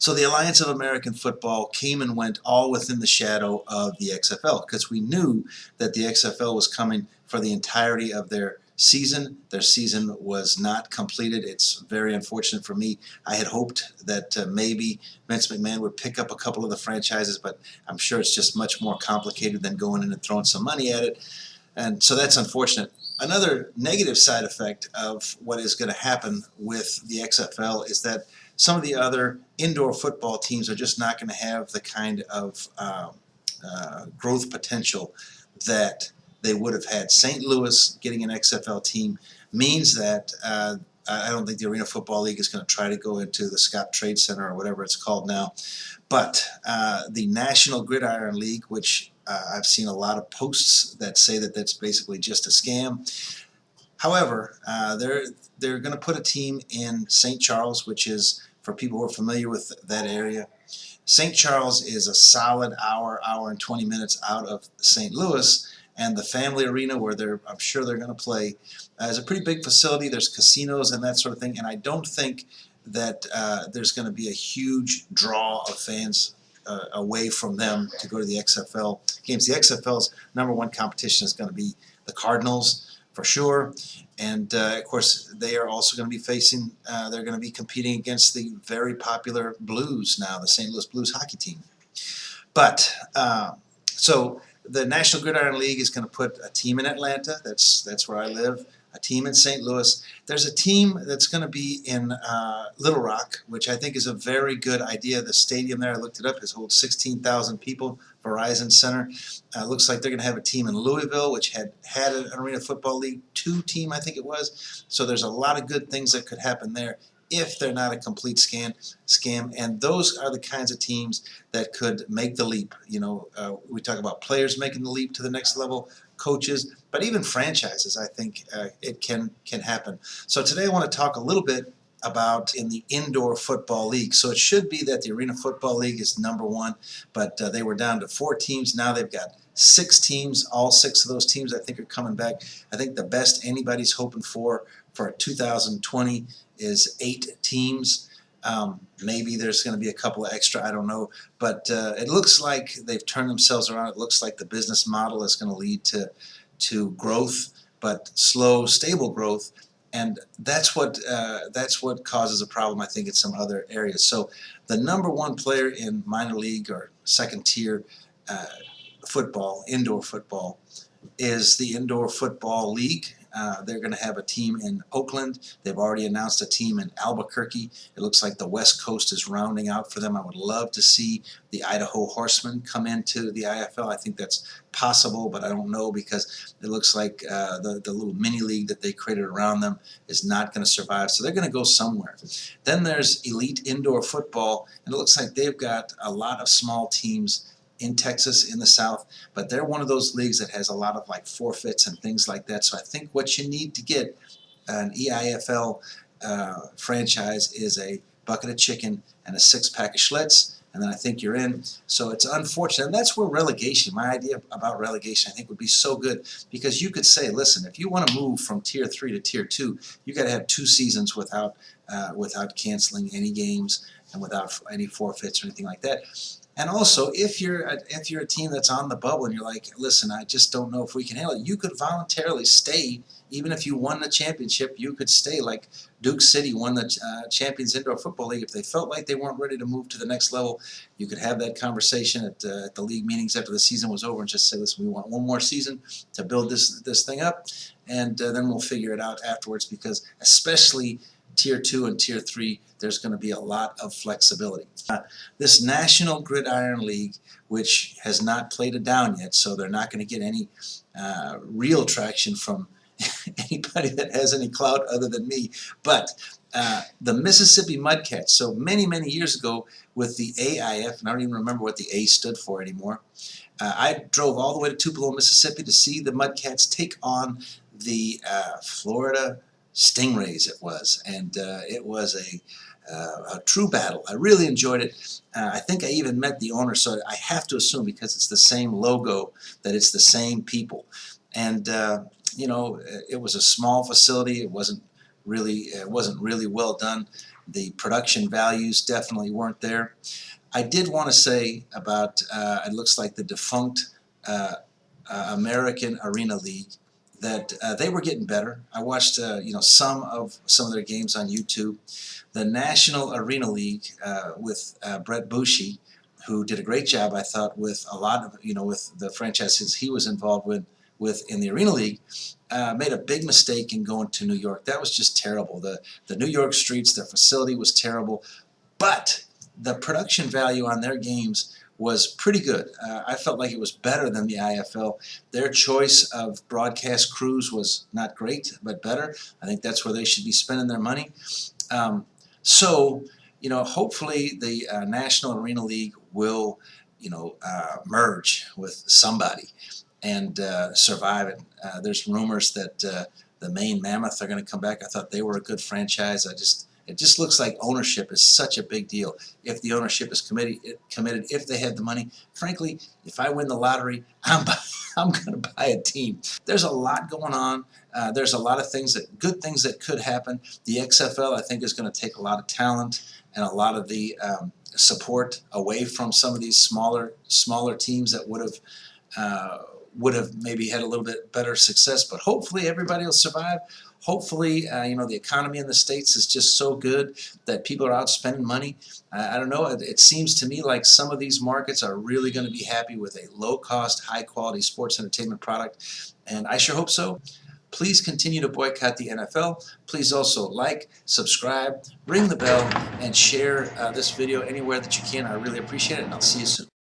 So the Alliance of American Football came and went all within the shadow of the XFL because we knew that the XFL was coming for the entirety of their season. Their season was not completed. It's very unfortunate for me. I had hoped that maybe Vince McMahon would pick up a couple of the franchises, but I'm sure it's just much more complicated than going in and throwing some money at it. And so that's unfortunate. Another negative side effect of what is going to happen with the XFL is that some of the other indoor football teams are just not going to have the kind of growth potential that they would have had. St. Louis getting an XFL team means that I don't think the Arena Football League is going to try to go into the Scott Trade Center or whatever it's called now. But the National Gridiron League, which I've seen a lot of posts that say that that's basically just a scam. However, they're going to put a team in St. Charles, which is, for people who are familiar with that area, St. Charles is a solid hour and 20 minutes out of St. Louis, and the family arena where I'm sure they're going to play is a pretty big facility. There's casinos and that sort of thing, and I don't think that there's going to be a huge draw of fans away from them to go to the XFL games. The XFL's number one competition is going to be the Cardinals, for sure, and of course they are also going to be facing, they're going to be competing against the very popular Blues now, the St. Louis Blues hockey team. But so the National Gridiron League is going to put a team in Atlanta, that's where I live, a team in St. Louis. There's a team that's going to be in Little Rock, which I think is a very good idea. The stadium there, I looked it up, it holds 16,000 people, Verizon Center. Looks like they're going to have a team in Louisville, which had an Arena Football League 2 team, I think it was. So there's a lot of good things that could happen there if they're not a complete scam. And those are the kinds of teams that could make the leap. You know, we talk about players making the leap to the next level, coaches, but even franchises. I think it can happen. So today I want to talk a little bit about in the indoor football league. So it should be that the Arena Football League is number one, but they were down to 4 teams. Now they've got 6 teams. All 6 of those teams I think are coming back. I think the best anybody's hoping for 2020 is 8 teams. Maybe there's going to be a couple of extra, I don't know. But it looks like they've turned themselves around. It looks like the business model is going to lead to growth, but slow, stable growth. And that's what causes a problem, I think, in some other areas. So the number one player in minor league or second tier football, indoor football, is the Indoor Football League. They're going to have a team in Oakland. They've already announced a team in Albuquerque. It looks like the West Coast is rounding out for them. I would love to see the Idaho Horsemen come into the IFL. I think that's possible, but I don't know because it looks like the little mini league that they created around them is not going to survive. So they're going to go somewhere. Then there's Elite Indoor Football, and it looks like they've got a lot of small teams in Texas, in the South, but they're one of those leagues that has a lot of like forfeits and things like that. So I think what you need to get an EIFL franchise is a bucket of chicken and a 6-pack of Schlitz, and then I think you're in. So it's unfortunate, and that's where relegation, my idea about relegation, I think would be so good, because you could say, listen, if you want to move from Tier 3 to Tier 2, you got to have 2 seasons without canceling any games and without any forfeits or anything like that. And also, if you're a team that's on the bubble and you're like, listen, I just don't know if we can handle it, you could voluntarily stay. Even if you won the championship, you could stay. Like Duke City won the Champions Indoor Football League. If they felt like they weren't ready to move to the next level, you could have that conversation at the league meetings after the season was over and just say, listen, we want one more season to build this thing up, and then we'll figure it out afterwards, because especially Tier 2 and Tier 3, there's going to be a lot of flexibility. This National Gridiron League, which has not played it down yet, so they're not going to get any real traction from anybody that has any clout other than me, but the Mississippi Mudcats. So many years ago with the AIF, and I don't even remember what the A stood for anymore, I drove all the way to Tupelo, Mississippi to see the Mudcats take on the Florida Stingrays, it was, and it was a true battle. I really enjoyed it. I think I even met the owner, so I have to assume, because it's the same logo, that it's the same people. And you know, it was a small facility. It wasn't really well done. The production values definitely weren't there. I did want to say about it looks like the defunct American Arena League, that they were getting better. I watched some of their games on YouTube. The National Arena League with Brett Bushy, who did a great job, I thought, with a lot of with the franchises he was involved with in the Arena League, made a big mistake in going to New York. That was just terrible. The New York streets, their facility was terrible, but the production value on their games was pretty good. I felt like it was better than the IFL. Their choice of broadcast crews was not great, but better. I think that's where they should be spending their money. So, hopefully the National Arena League will, merge with somebody and survive it. There's rumors that the Maine Mammoth are going to come back. I thought they were a good franchise. It just looks like ownership is such a big deal. If the ownership is committed, if they have the money, frankly, if I win the lottery, I'm going to buy a team. There's a lot going on. There's a lot of good things that could happen. The XFL, I think, is going to take a lot of talent and a lot of the support away from some of these smaller teams that would have maybe had a little bit better success. But hopefully everybody will survive. Hopefully, the economy in the States is just so good that people are out spending money. I don't know. It seems to me like some of these markets are really going to be happy with a low-cost, high-quality sports entertainment product, and I sure hope so. Please continue to boycott the NFL. Please also like, subscribe, ring the bell, and share this video anywhere that you can. I really appreciate it, and I'll see you soon.